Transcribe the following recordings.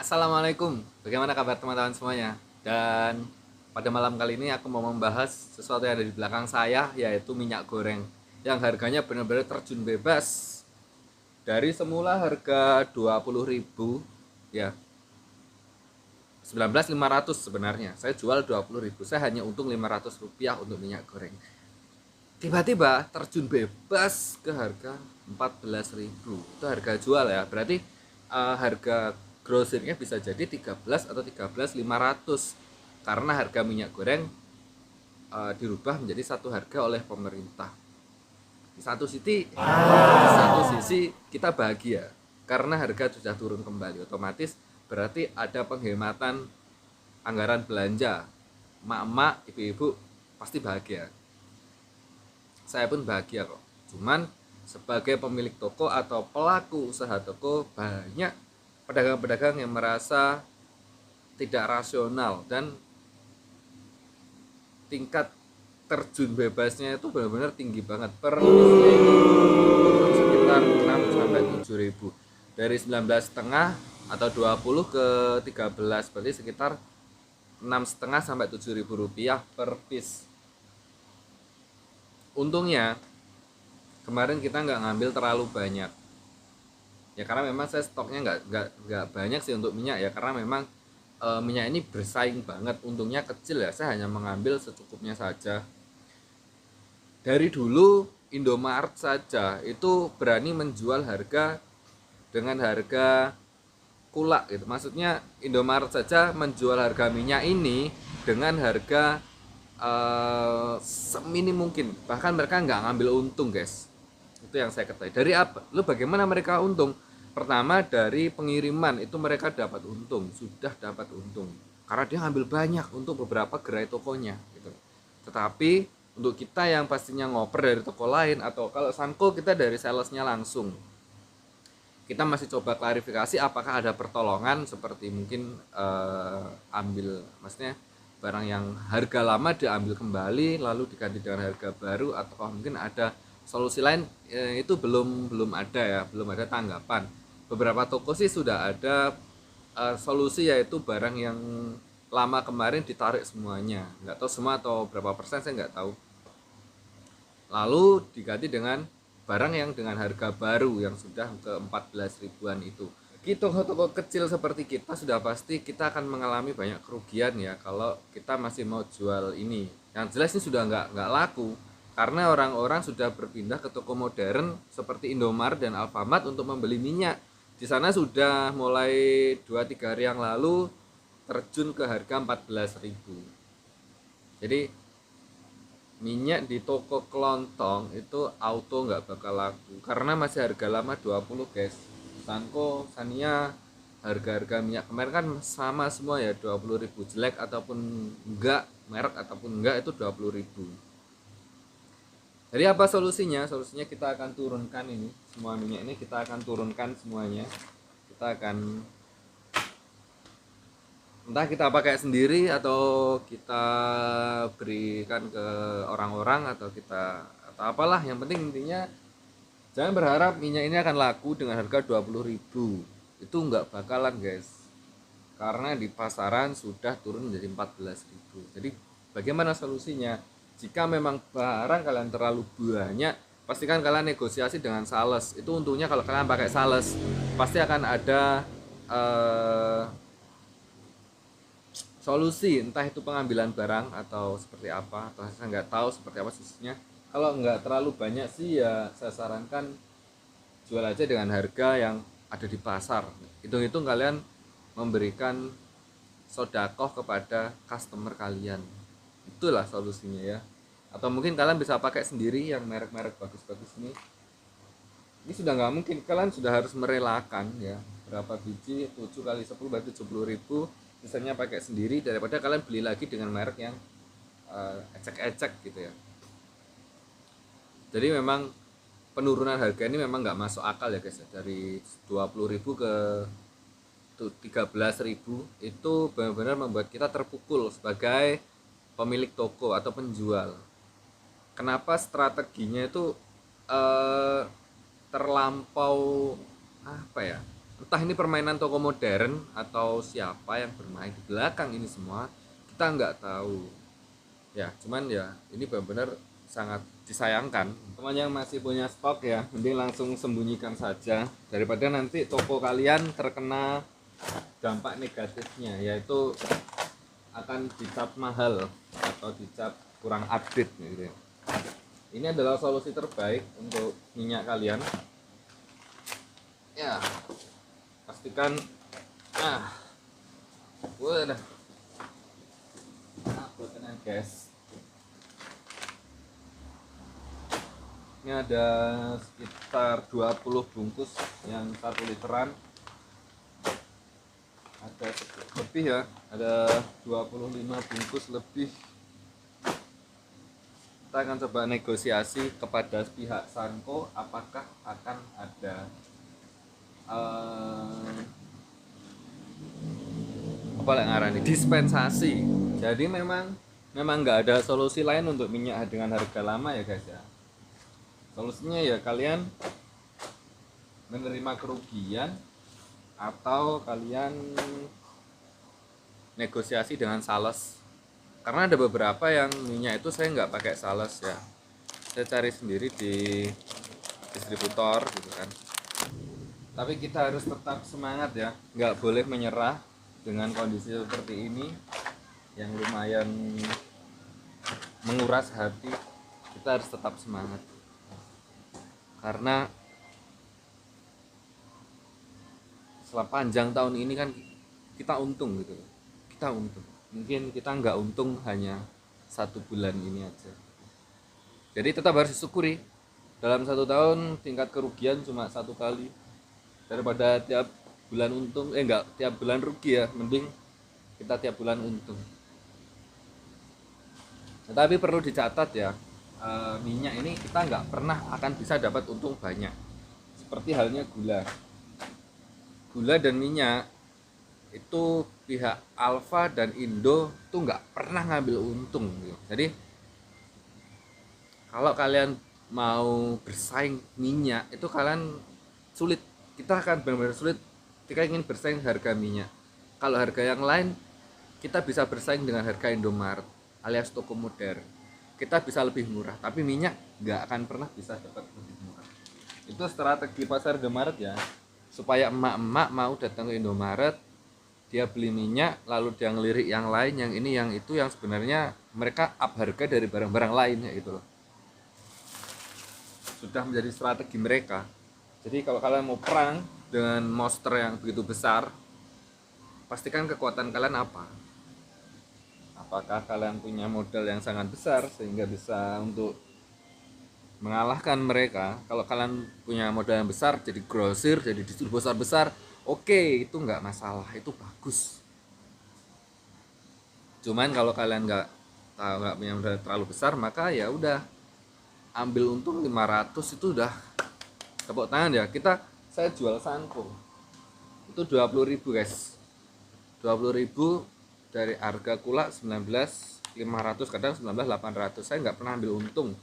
Assalamualaikum, bagaimana kabar teman-teman semuanya? Dan pada malam kali ini aku mau membahas sesuatu yang ada di belakang saya, yaitu minyak goreng yang harganya benar-benar terjun bebas. Dari semula harga 20.000, ya 19.500 sebenarnya. Saya jual 20.000, saya hanya untung Rp500 untuk minyak goreng. Tiba-tiba terjun bebas ke harga 14.000. Itu harga jual ya. Berarti harga grosirnya bisa jadi 13 atau 13.500 karena harga minyak goreng dirubah menjadi satu harga oleh pemerintah. Di satu sisi kita bahagia karena harga sudah turun kembali, otomatis berarti ada penghematan anggaran belanja. Mak-mak, ibu-ibu pasti bahagia. Saya pun bahagia kok. Cuman sebagai pemilik toko atau pelaku usaha toko, banyak pedagang-pedagang yang merasa tidak rasional dan tingkat terjun bebasnya itu benar-benar tinggi banget. Per piece itu turun sekitar 6 sampai 7 ribu. Dari 19,5 atau 20 ke 13, berarti sekitar 6,5 sampai 7 ribu rupiah per piece. Untungnya kemarin kita nggak ngambil terlalu banyak ya, karena memang saya stoknya nggak banyak sih untuk minyak ya, karena memang minyak ini bersaing banget. Untungnya kecil ya, saya hanya mengambil secukupnya saja. Dari dulu Indomaret saja itu berani menjual harga dengan harga kulak gitu. Maksudnya Indomaret saja menjual harga minyak ini dengan harga seminim mungkin. Bahkan mereka nggak ngambil untung, guys. Itu yang saya ketahui. Dari apa? Lu bagaimana mereka untung? Pertama, dari pengiriman itu mereka dapat untung, sudah dapat untung. Karena dia ngambil banyak untuk beberapa gerai tokonya gitu. Tetapi untuk kita yang pastinya ngoper dari toko lain, atau kalau Sanko kita dari salesnya langsung, kita masih coba klarifikasi apakah ada pertolongan, seperti mungkin ambil, maksudnya barang yang harga lama diambil kembali lalu diganti dengan harga baru, atau mungkin ada solusi lain. Itu belum ada ya, belum ada tanggapan. Beberapa toko sih sudah ada solusi, yaitu barang yang lama kemarin ditarik semuanya, nggak tahu semua atau berapa persen, saya nggak tahu, lalu diganti dengan barang yang dengan harga baru yang sudah ke 14 ribuan itu. Di toko-toko kecil seperti kita sudah pasti kita akan mengalami banyak kerugian ya kalau kita masih mau jual ini. Yang jelas ini sudah nggak laku karena orang-orang sudah berpindah ke toko modern seperti Indomaret dan Alfamart untuk membeli minyak. Di sana sudah mulai 2-3 hari yang lalu terjun ke harga 14.000. Jadi minyak di toko kelontong itu auto nggak bakal laku karena masih harga lama 20, guys. Sanko, Sania, harga-harga minyak kemarin kan sama semua ya, 20.000, jelek ataupun enggak, merek ataupun enggak, itu 20.000. Jadi apa solusinya? Solusinya kita akan turunkan ini semua minyak ini, kita akan turunkan semuanya. Kita akan, entah kita pakai sendiri atau kita berikan ke orang-orang atau apalah, yang penting intinya jangan berharap minyak ini akan laku dengan harga 20.000. Itu nggak bakalan, guys, karena di pasaran sudah turun menjadi 14.000. Jadi bagaimana solusinya? Jika memang barang kalian terlalu banyak, pastikan kalian negosiasi dengan sales. Itu untungnya kalau kalian pakai sales, pasti akan ada solusi, entah itu pengambilan barang atau seperti apa, atau saya nggak tahu seperti apa solusinya. Kalau nggak terlalu banyak sih ya saya sarankan jual aja dengan harga yang ada di pasar. Hitung-hitung kalian memberikan sodakoh kepada customer kalian, itulah solusinya ya. Atau mungkin kalian bisa pakai sendiri yang merek-merek bagus-bagus ini sudah nggak mungkin, kalian sudah harus merelakan ya berapa biji, 7 kali 10 berarti 70.000, misalnya pakai sendiri, daripada kalian beli lagi dengan merek yang ecek-ecek gitu ya. Jadi memang penurunan harga ini memang nggak masuk akal ya, guys. Dari 20.000 ke 13.000 itu benar-benar membuat kita terpukul sebagai pemilik toko atau penjual. Kenapa strateginya itu terlampau apa ya? entah ini permainan toko modern atau siapa yang bermain di belakang ini semua, kita nggak tahu ya. Cuman ya ini benar-benar sangat disayangkan. Teman yang masih punya stok ya, mending langsung sembunyikan saja daripada nanti toko kalian terkena dampak negatifnya, yaitu akan dicap mahal atau dicap kurang update gitu ya. Ini adalah solusi terbaik untuk minyak kalian ya. Pastikan udah tenang guys. Ini ada sekitar 20 bungkus yang 1 literan, ada lebih ya, ada 25 bungkus lebih. Kita akan coba negosiasi kepada pihak Sanko apakah akan ada apa yang ngarani dispensasi. Jadi memang nggak ada solusi lain untuk minyak dengan harga lama ya guys ya. Solusinya ya kalian menerima kerugian atau kalian negosiasi dengan sales. Karena ada beberapa yang minyak itu saya nggak pakai sales ya, saya cari sendiri di distributor gitu kan. Tapi kita harus tetap semangat ya, nggak boleh menyerah dengan kondisi seperti ini yang lumayan menguras hati. Kita harus tetap semangat karena setelah panjang tahun ini kan kita untung gitu, kita untung. Mungkin kita nggak untung hanya 1 bulan ini aja. Jadi tetap harus disyukuri, dalam 1 tahun tingkat kerugian cuma 1 kali, daripada tiap bulan untung enggak tiap bulan rugi ya, mending kita tiap bulan untung. Tetapi perlu dicatat ya, minyak ini kita nggak pernah akan bisa dapat untung banyak. Seperti halnya gula dan minyak itu pihak Alfa dan Indo tuh nggak pernah ngambil untung gitu. Jadi kalau kalian mau bersaing minyak itu kalian sulit, kita akan benar-benar sulit ketika ingin bersaing harga minyak. Kalau harga yang lain kita bisa bersaing dengan harga Indomaret alias toko modern, kita bisa lebih murah, tapi minyak nggak akan pernah bisa dapat lebih murah. Itu strategi pasar Indomaret ya, supaya emak-emak mau datang ke Indomaret, dia beli minyak lalu dia ngelirik yang lain, yang ini yang itu, yang sebenarnya mereka up harga dari barang-barang lain ya gitu loh. Sudah menjadi strategi mereka. Jadi kalau kalian mau perang dengan monster yang begitu besar, pastikan kekuatan kalian apa. Apakah kalian punya modal yang sangat besar sehingga bisa untuk mengalahkan mereka? Kalau kalian punya modal yang besar, jadi grosir, jadi distributor besar, oke, itu nggak masalah, itu bagus. Cuman kalau kalian nggak punya modal terlalu besar, maka ya udah, ambil untung 500 itu udah tepuk tangan ya. Saya jual Sanko itu 20.000 guys, 20.000 dari harga kulak 19.500, kadang 19.800. Saya nggak pernah ambil untung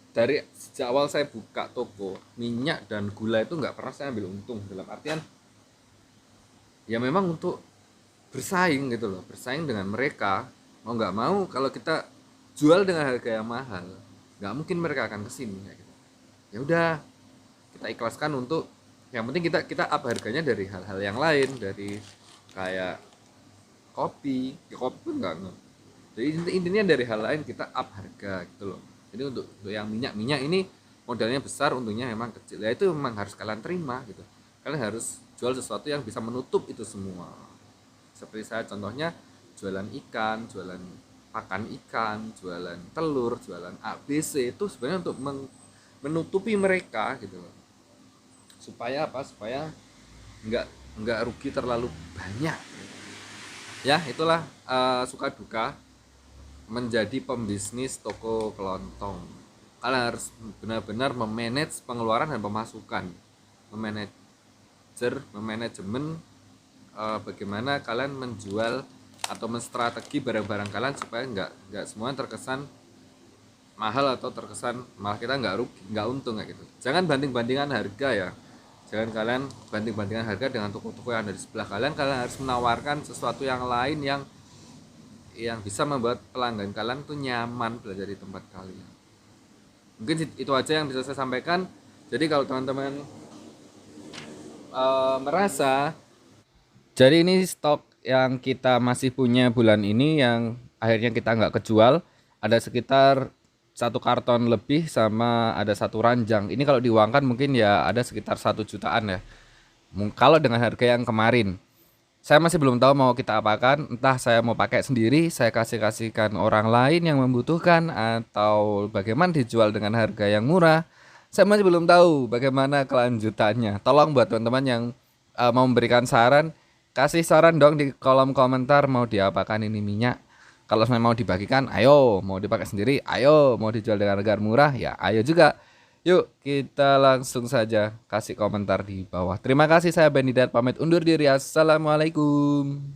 dari sejak awal saya buka toko minyak dan gula, itu nggak pernah saya ambil untung. Dalam artian ya memang untuk bersaing gitu loh, bersaing dengan mereka. Mau nggak mau kalau kita jual dengan harga yang mahal, nggak mungkin mereka akan kesini kayak gitu. Ya udah, kita ikhlaskan untuk yang penting kita up harganya dari hal-hal yang lain, dari kayak kopi pun enggak. Jadi intinya dari hal lain kita up harga gitu loh. Jadi untuk yang minyak ini modalnya besar, untungnya memang kecil. Ya itu memang harus kalian terima gitu. Kalian harus jual sesuatu yang bisa menutup itu semua. Seperti saya contohnya jualan ikan, jualan pakan ikan, jualan telur, jualan ABC, itu sebenarnya untuk menutupi mereka gitu loh. Supaya apa? Supaya enggak rugi terlalu banyak. Ya itulah suka duka menjadi pembisnis toko kelontong. Kalian harus benar-benar memanage pengeluaran dan pemasukan, memanajemen bagaimana kalian menjual atau menstrategi barang-barang kalian supaya nggak semua terkesan mahal atau terkesan malah kita nggak rugi, nggak untung kayak gitu. Jangan banding-bandingan harga ya. Jangan kalian banding-bandingkan harga dengan toko-toko yang ada di sebelah kalian. Kalian harus menawarkan sesuatu yang lain yang bisa membuat pelanggan kalian tuh nyaman belajar di tempat kalian. Mungkin itu aja yang bisa saya sampaikan. Jadi kalau teman-teman merasa, jadi ini stok yang kita masih punya bulan ini yang akhirnya kita nggak kejual, ada sekitar 1 karton lebih sama ada 1 ranjang. Ini kalau diuangkan mungkin ya ada sekitar 1 jutaan ya. Kalau dengan harga yang kemarin, saya masih belum tahu mau kita apakan. Entah saya mau pakai sendiri, saya kasihkan orang lain yang membutuhkan, atau bagaimana dijual dengan harga yang murah. Saya masih belum tahu bagaimana kelanjutannya. Tolong buat teman-teman yang mau memberikan saran, kasih saran dong di kolom komentar mau diapakan ini minyak. Kalau mau dibagikan, ayo. Mau dipakai sendiri, ayo. Mau dijual dengan harga murah, ya ayo juga. Yuk kita langsung saja kasih komentar di bawah. Terima kasih, saya Benny Dat pamit undur diri. Assalamualaikum.